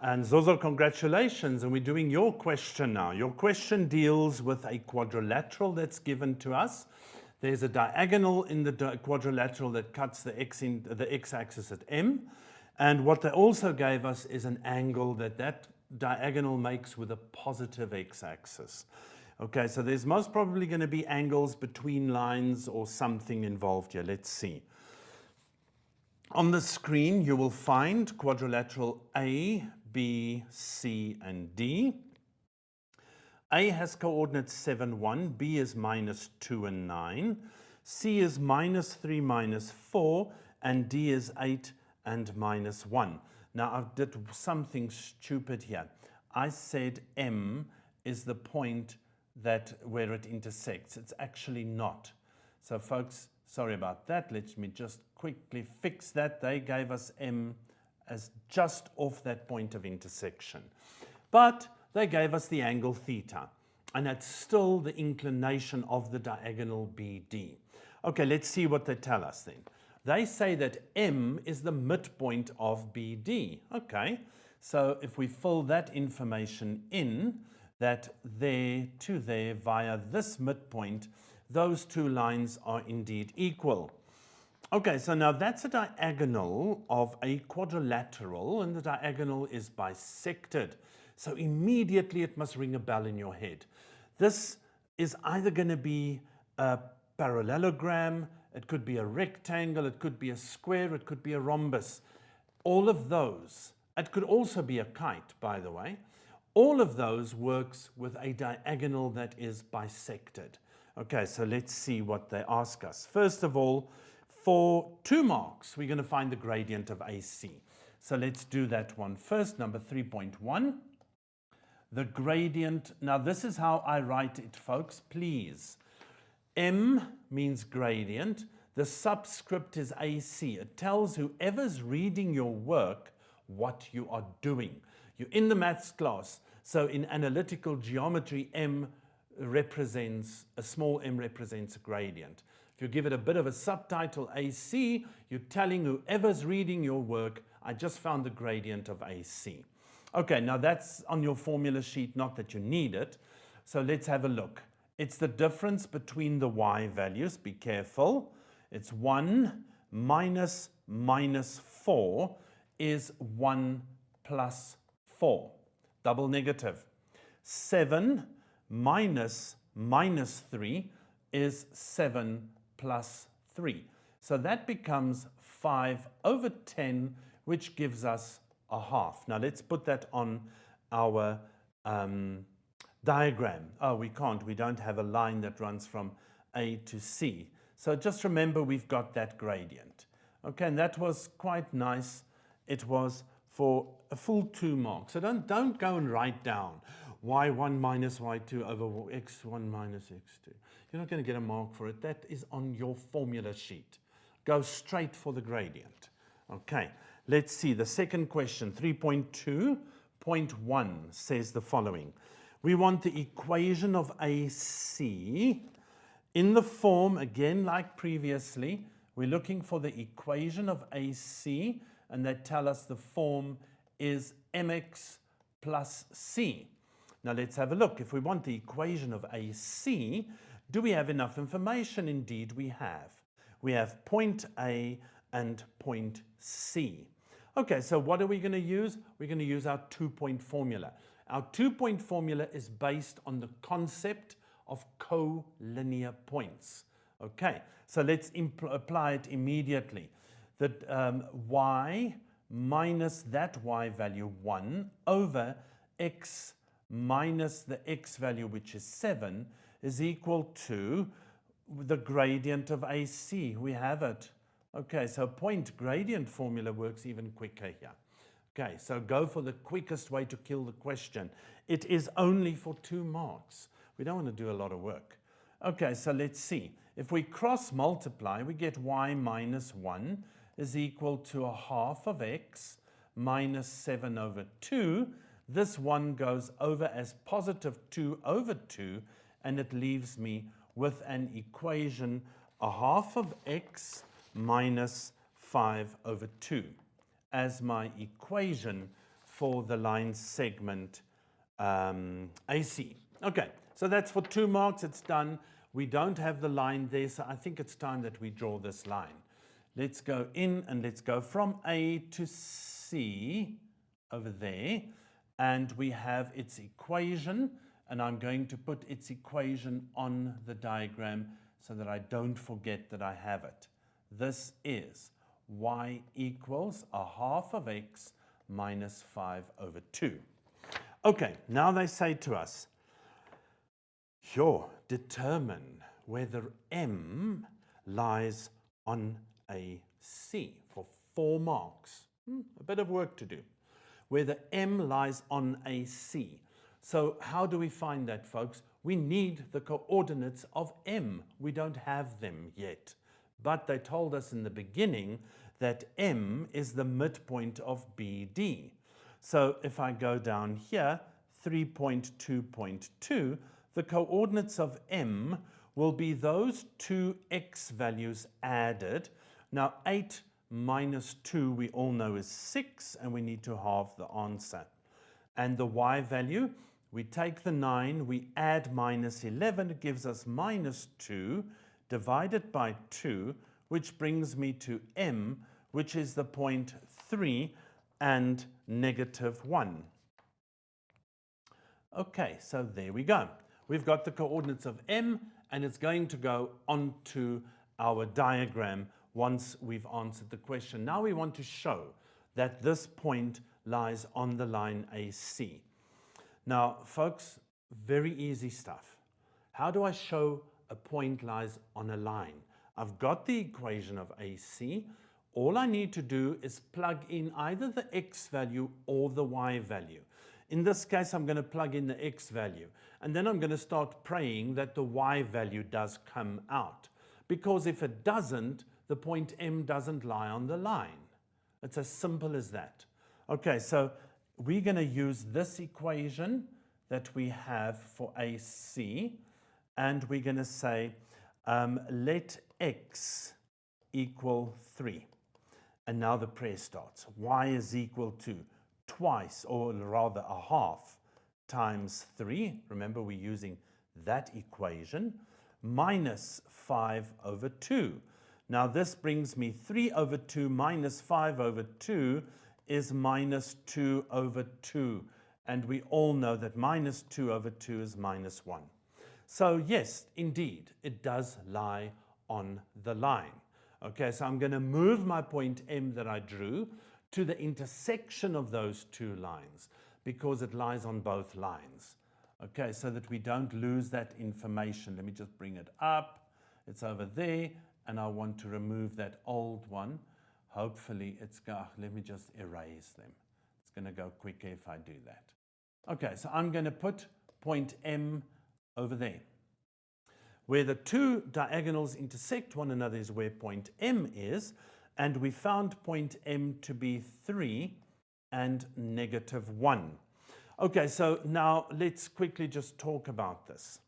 And Zozo, congratulations, and we're doing your question now. Your question deals with a quadrilateral that's given to us. There's a diagonal in the quadrilateral that cuts the x-axis at M, and what they also gave us is an angle that diagonal makes with a positive x-axis. Okay, so there's most probably going to be angles between lines or something involved here. Let's see. On the screen, you will find quadrilateral A, B, C, and D. A has coordinates 7, 1, B is -2 and 9, C is -3, -4, and D is 8 and -1. Now, I did something stupid here. I said M is the point where it intersects. It's actually not. So, folks, sorry about that. Let me just quickly fix that. They gave us M as just off that point of intersection. But they gave us the angle theta, and that's still the inclination of the diagonal BD. Okay, let's see what they tell us then. They say that M is the midpoint of BD. Okay, so if we fill that information in, that there to there via this midpoint, those two lines are indeed equal. Okay, so now that's a diagonal of a quadrilateral, and the diagonal is bisected. So immediately it must ring a bell in your head. This is either going to be a parallelogram, it could be a rectangle, it could be a square, it could be a rhombus. All of those, it could also be a kite, by the way. All of those works with a diagonal that is bisected. Okay, so let's see what they ask us. First of all, for 2 marks, we're going to find the gradient of AC. So let's do that one first, number 3.1. The gradient, now this is how I write it, folks, please. M means gradient. The subscript is AC. It tells whoever's reading your work what you are doing. You're in the maths class, so in analytical geometry, M represents, a small m represents a gradient. If you give it a bit of a subtitle AC, you're telling whoever's reading your work, I just found the gradient of AC. Okay, now that's on your formula sheet, not that you need it. So let's have a look. It's the difference between the y values. Be careful. It's 1 minus -4 is 1 plus 4. Double negative. 7 minus -3 is 7 plus 3. So that becomes 5/10, which gives us a half. Now let's put that on our diagram. Oh, we can't. We don't have a line that runs from A to C. So just remember we've got that gradient. Okay, and that was quite nice. It was for a full 2 marks. So don't go and write down y1 minus y2 over x1 minus x2. You're not going to get a mark for it. That is on your formula sheet. Go straight for the gradient. Okay, let's see the second question. 3.2.1 says the following. We want the equation of AC in the form, again like previously, we're looking for the equation of AC, and they tell us the form is mx plus c. Now let's have a look. If we want the equation of AC, do we have enough information? Indeed we have. We have point A and point C. Okay, so what are we going to use? We're going to use our 2-point formula. Our 2-point formula is based on the concept of collinear points. Okay, so let's apply it immediately. That y minus that y value 1 over x minus the x value, which is 7, is equal to the gradient of AC. We have it. Okay, so point gradient formula works even quicker here. Okay, so go for the quickest way to kill the question. It is only for 2 marks. We don't want to do a lot of work. Okay, so let's see. If we cross multiply, we get y minus 1 is equal to a half of x minus 7 over 2. This 1 goes over as positive 2 over 2, and it leaves me with an equation, a half of x minus 5 over 2 as my equation for the line segment AC. Okay, so that's for 2 marks. It's done. We don't have the line there, so I think it's time that we draw this line. Let's go in and let's go from A to C over there. And we have its equation. And I'm going to put its equation on the diagram so that I don't forget that I have it. This is y equals a half of x minus 5 over 2. Okay, now they say to us, determine whether M lies on a C for 4 marks. A bit of work to do. Whether M lies on a C. So how do we find that, folks? We need the coordinates of M. We don't have them yet. But they told us in the beginning that M is the midpoint of BD. So if I go down here, 3.2.2, the coordinates of M will be those 2 x values added. Now 8 minus 2 we all know is 6, and we need to halve the answer. And the y value, we take the 9, we add minus 11, it gives us minus 2 divided by 2, which brings me to M, which is the point 3 and negative 1. Okay, so there we go. We've got the coordinates of M, and it's going to go onto our diagram once we've answered the question. Now we want to show that this point lies on the line AC. Now, folks, very easy stuff. How do I show a point lies on a line? I've got the equation of AC. All I need to do is plug in either the x value or the y value. In this case, I'm going to plug in the x value. And then I'm going to start praying that the y value does come out. Because if it doesn't, the point M doesn't lie on the line. It's as simple as that. Okay, so we're going to use this equation that we have for AC, and we're going to say let x equal 3. And now the prayer starts. Y is equal to twice, or rather a half, times 3. Remember, we're using that equation, minus 5 over 2. Now this brings me 3 over 2 minus 5 over 2 is minus 2 over 2. And we all know that minus 2 over 2 is minus 1. So yes, indeed, it does lie on the line. Okay, so I'm going to move my point M that I drew to the intersection of those 2 lines because it lies on both lines. Okay, so that we don't lose that information. Let me just bring it up. It's over there, and I want to remove that old one. Hopefully it's going, let me just erase them. It's going to go quicker if I do that. Okay, so I'm going to put point M over there. Where the 2 diagonals intersect one another is where point M is, and we found point M to be 3 and negative 1. Okay, so now let's quickly just talk about this.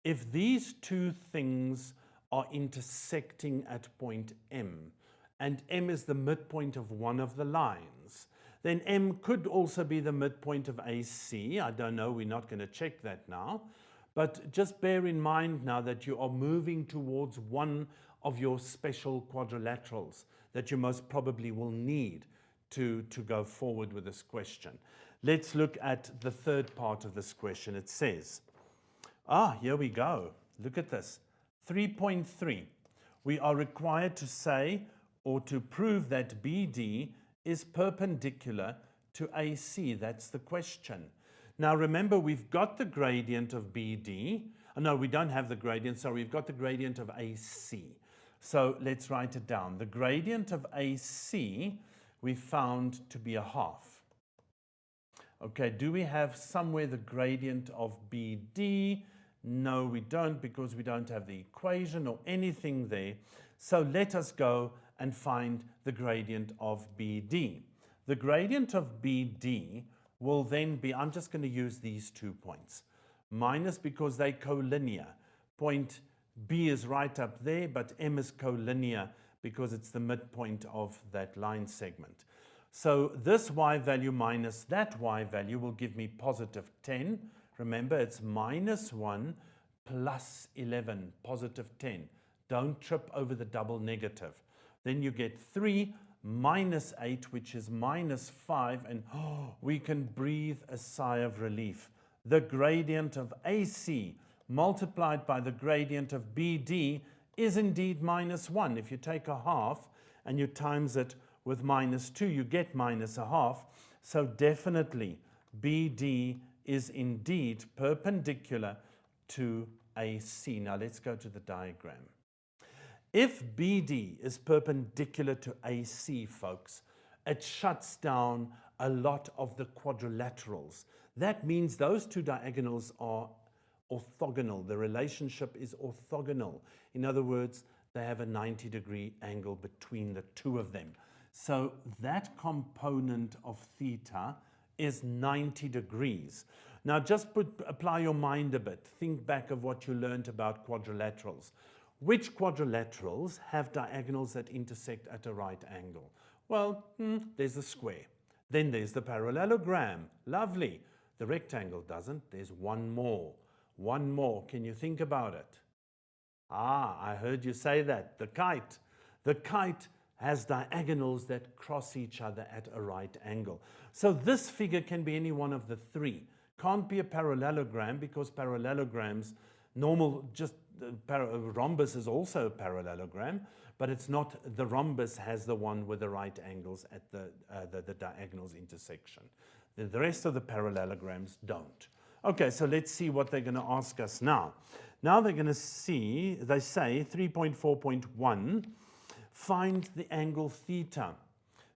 If these 2 things are intersecting at point M, and M is the midpoint of one of the lines, then M could also be the midpoint of AC. I don't know, we're not going to check that now. But just bear in mind now that you are moving towards one of your special quadrilaterals that you most probably will need to go forward with this question. Let's look at the third part of this question. It says, here we go. Look at this. 3.3. We are required to say or to prove that BD is perpendicular to AC. That's the question. Now remember, we've got the gradient of BD. Oh, no, we don't have the gradient. Sorry, we've got the gradient of AC. So let's write it down. The gradient of AC we found to be a half. Okay, do we have somewhere the gradient of BD? No, we don't, because we don't have the equation or anything there. So let us go and find the gradient of BD. The gradient of BD will then be, I'm just going to use these 2 points, minus because they're collinear. Point B is right up there, but M is collinear because it's the midpoint of that line segment. So this y value minus that y value will give me positive 10. Remember, it's minus 1 plus 11, positive 10. Don't trip over the double negative. Then you get 3 minus 8, which is minus 5, and we can breathe a sigh of relief. The gradient of AC multiplied by the gradient of BD is indeed minus 1. If you take a half and you times it with minus 2, you get minus a half. So definitely BD is indeed perpendicular to AC. Now let's go to the diagram. If BD is perpendicular to AC, folks, it shuts down a lot of the quadrilaterals. That means those two diagonals are orthogonal. The relationship is orthogonal. In other words, they have a 90-degree angle between the two of them. So that component of theta is 90 degrees. Now just apply your mind a bit. Think back of what you learned about quadrilaterals. Which quadrilaterals have diagonals that intersect at a right angle? Well, there's the square. Then there's the parallelogram. Lovely. The rectangle doesn't. There's one more. One more. Can you think about it? Ah, I heard you say that. The kite. The kite has diagonals that cross each other at a right angle. So this figure can be any one of the three. Can't be a parallelogram because parallelograms, rhombus is also a parallelogram, but it's not, the rhombus has the one with the right angles at the diagonals intersection. The rest of the parallelograms don't. Okay, so let's see what they're going to ask us now. Now they're going to see, they say 3.4.1, find the angle theta.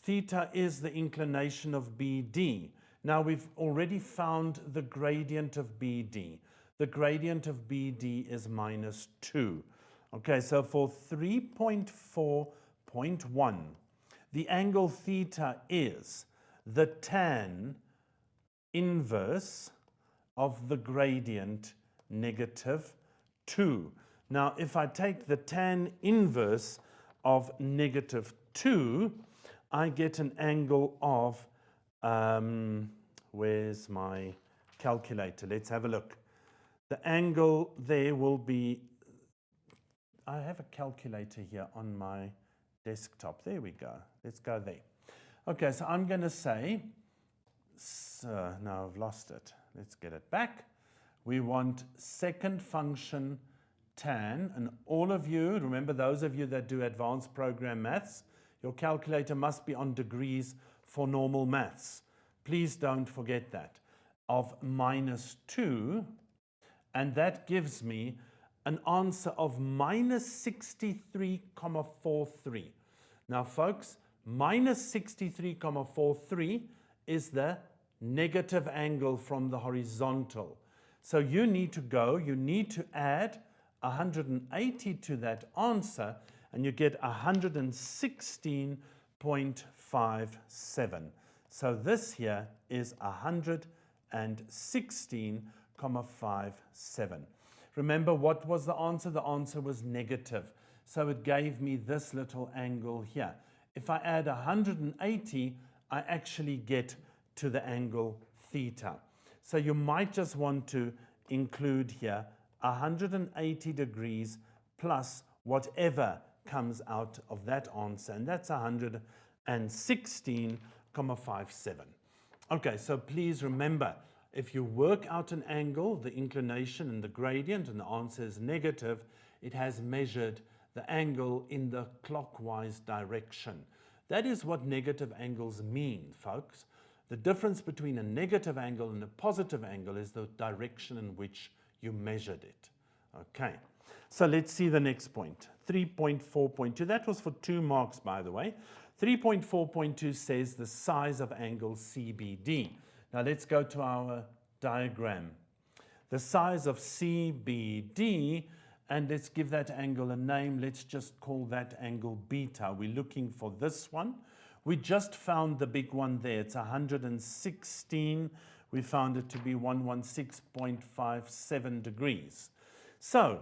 Theta is the inclination of BD. Now we've already found the gradient of BD. The gradient of BD is minus 2. Okay, so for 3.4.1, the angle theta is the tan inverse of the gradient negative 2. Now, if I take the tan inverse of negative 2, I get an angle of, where's my calculator? Let's have a look. The angle there will be, I have a calculator here on my desktop. There we go. Let's go there. Okay, so I'm going to say, now I've lost it. Let's get it back. We want second function tan, and all of you, remember those of you that do advanced program maths, your calculator must be on degrees for normal maths. Please don't forget that. Of minus 2, and that gives me an answer of minus 63,43. Now folks, minus 63,43 is the negative angle from the horizontal. So you need to add 180 to that answer, and you get 116.57. So this here is 116.57. Remember, what was the answer? The answer was negative. So it gave me this little angle here. If I add 180, I actually get to the angle theta. So you might just want to include here 180 degrees plus whatever comes out of that answer, and that's 116.57. Okay, so please remember, if you work out an angle, the inclination and the gradient, and the answer is negative, it has measured the angle in the clockwise direction. That is what negative angles mean, folks. The difference between a negative angle and a positive angle is the direction in which you measured it. Okay, so let's see the next point. 3.4.2, that was for 2 marks, by the way. 3.4.2 says the size of angle CBD. Now let's go to our diagram. The size of CBD, and let's give that angle a name. Let's just call that angle beta. We're looking for this one. We just found the big one there. It's 116. We found it to be 116.57 degrees. So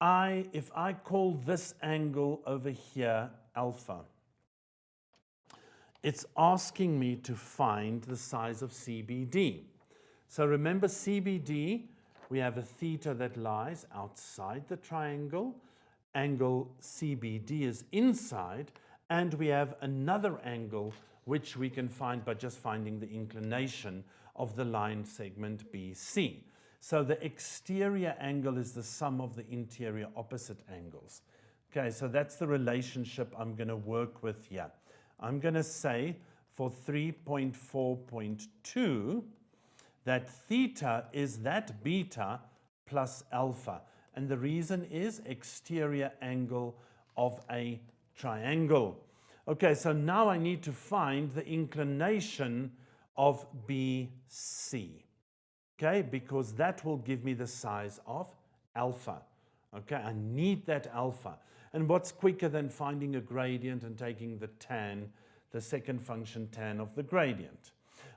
if I call this angle over here alpha, it's asking me to find the size of CBD. So remember CBD, we have a theta that lies outside the triangle, angle CBD is inside, and we have another angle which we can find by just finding the inclination of the line segment BC. So the exterior angle is the sum of the interior opposite angles. Okay, so that's the relationship I'm going to work with here. I'm going to say for 3.4.2 that theta is that beta plus alpha. And the reason is exterior angle of a triangle. Okay, so now I need to find the inclination of BC. Okay, because that will give me the size of alpha. Okay, I need that alpha. And what's quicker than finding a gradient and taking the tan, the second function tan of the gradient?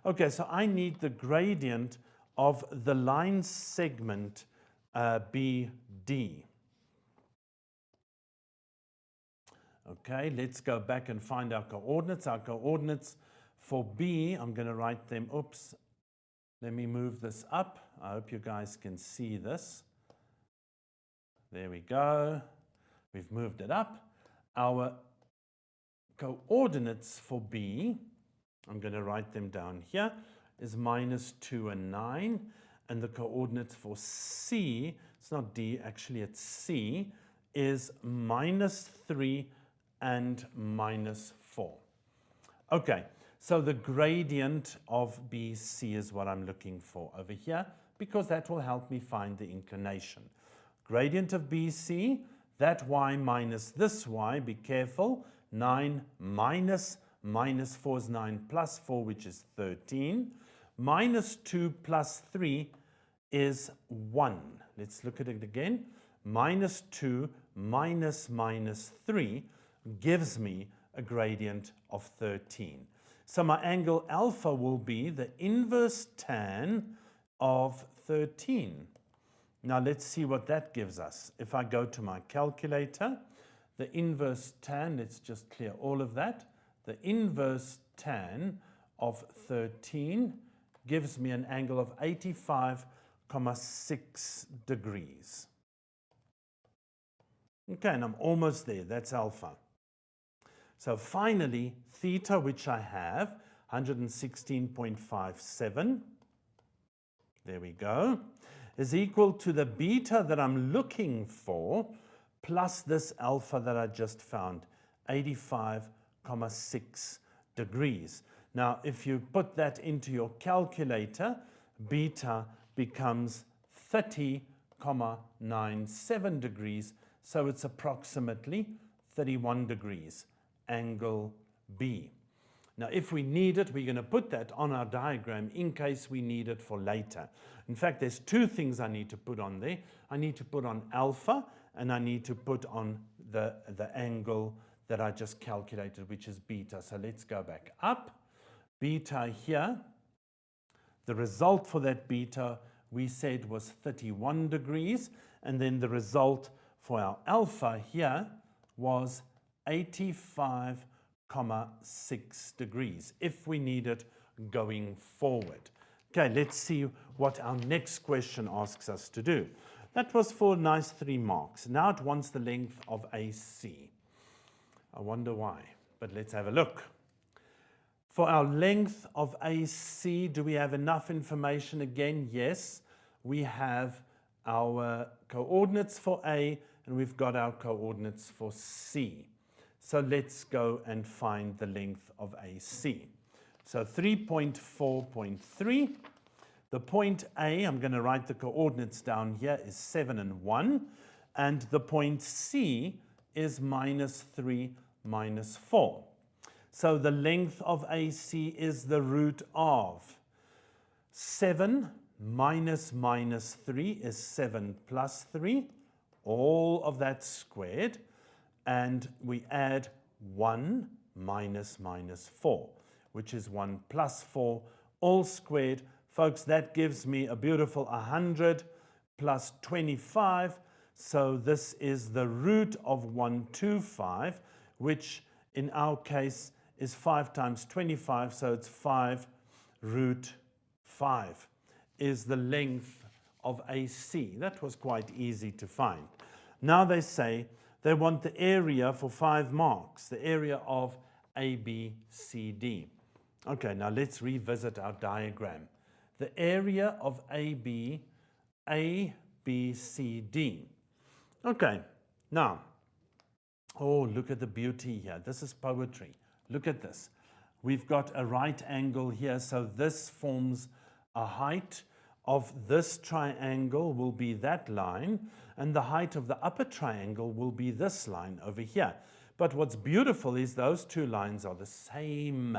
Okay, so I need the gradient of the line segment BD. Okay, let's go back and find our coordinates. Our coordinates for B, I'm going to write them, oops, let me move this up. I hope you guys can see this. There we go. We've moved it up. Our coordinates for B, I'm going to write them down here, is -2 and 9. And the coordinates for C, it's not D, actually it's C, is -3 and -4. Okay, so the gradient of BC is what I'm looking for over here, because that will help me find the inclination. Gradient of BC, that y minus this y, be careful, 9 minus -4 is 9 plus 4, which is 13. -2 plus 3 is 1. Let's look at it again. -2 minus -3 gives me a gradient of 13. So my angle alpha will be the inverse tan of 13. Now let's see what that gives us. If I go to my calculator, the inverse tan, let's just clear all of that. The inverse tan of 13 gives me an angle of 85.6 degrees. Okay, and I'm almost there. That's alpha. So finally, theta, which I have, 116.57, there we go, is equal to the beta that I'm looking for plus this alpha that I just found, 85.6 degrees. Now, if you put that into your calculator, beta becomes 30.97 degrees, so it's approximately 31 degrees, angle B. Now, if we need it, we're going to put that on our diagram in case we need it for later. In fact, there's two things I need to put on there. I need to put on alpha, and I need to put on the angle that I just calculated, which is beta. So let's go back up. Beta here, the result for that beta we said was 31 degrees, and then the result for our alpha here was 85.6 degrees if we need it going forward. Okay, let's see what our next question asks us to do. That was for nice 3 marks. Now it wants the length of AC. I wonder why, but let's have a look. For our length of AC, do we have enough information again? Yes, we have our coordinates for A and we've got our coordinates for C. So let's go and find the length of AC. So 3.4.3. The point A, I'm going to write the coordinates down here, is 7 and 1. And the point C is -3, -4. So the length of AC is the root of 7 minus -3 is 7 plus 3. All of that squared. And we add 1 minus -4, which is 1 plus 4, all squared. Folks, that gives me a beautiful 100 plus 25. So this is the root of 125, which in our case is 5 times 25, so it's 5 root 5 is the length of AC. That was quite easy to find. Now they say they want the area for 5 marks, the area of ABCD. Okay, now let's revisit our diagram. The area of ABCD. Okay, now, oh, look at the beauty here. This is poetry. Look at this. We've got a right angle here, so this forms a height of this triangle will be that line, and the height of the upper triangle will be this line over here. But what's beautiful is those two lines are the same.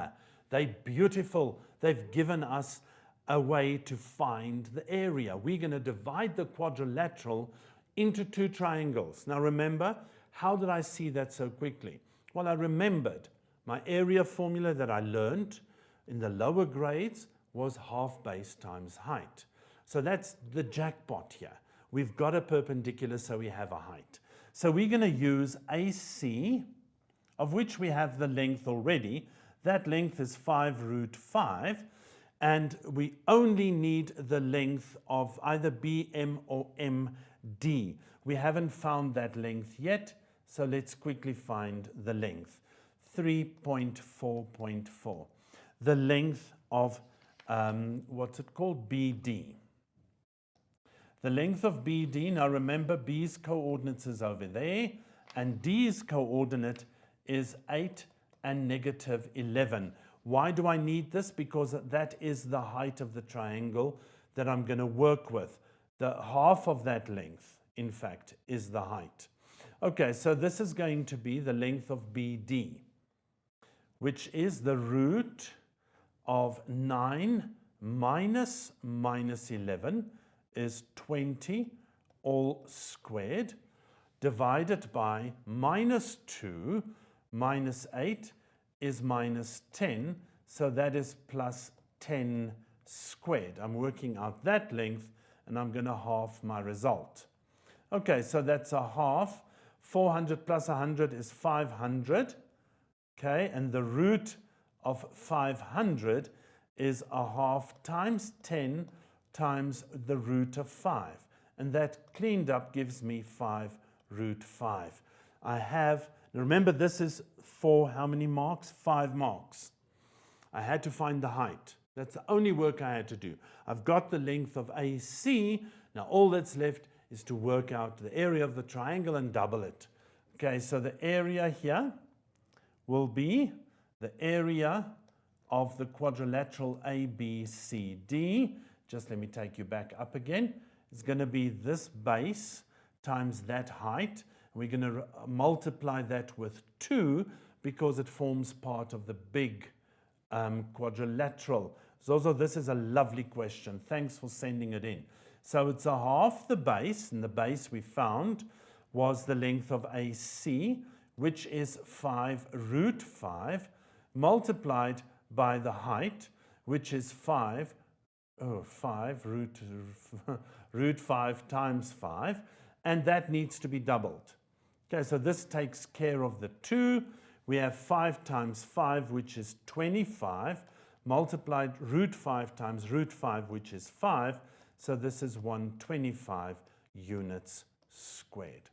They're beautiful. They've given us a way to find the area. We're going to divide the quadrilateral into 2 triangles. Now remember, how did I see that so quickly? Well, I remembered my area formula that I learned in the lower grades was half base times height. So that's the jackpot here. We've got a perpendicular, so we have a height. So we're going to use AC, of which we have the length already. That length is 5 root 5. And we only need the length of either BM or MD. We haven't found that length yet, so let's quickly find the length. 3.4.4. The length of, what's it called? BD. The length of BD, now remember B's coordinates is over there, and D's coordinate is 8 and negative 11. Why do I need this? Because that is the height of the triangle that I'm going to work with. The half of that length, in fact, is the height. Okay, so this is going to be the length of BD, which is the root of 9 minus 11 is 20 all squared, divided by minus 2 minus 8 is minus 10, so that is plus 10 squared. I'm working out that length, and I'm going to half my result. Okay, so that's a half. 400 plus 100 is 500. Okay, and the root of 500 is a half times 10 times the root of 5. And that cleaned up gives me 5 root 5. I have, remember this is for how many marks? 5 marks. I had to find the height. That's the only work I had to do. I've got the length of AC. Now all that's left is to work out the area of the triangle and double it. Okay, so the area here will be the area of the quadrilateral ABCD. Just let me take you back up again. It's going to be this base times that height. We're going to multiply that with 2 because it forms part of the big quadrilateral. Zozo, this is a lovely question. Thanks for sending it in. So it's a half the base, and the base we found was the length of AC, which is 5 root 5, multiplied by the height, which is 5 root 5 times 5, and that needs to be doubled. Okay, so this takes care of the 2. We have 5 times 5, which is 25, multiplied root 5 times root 5, which is 5. So this is 125 units squared.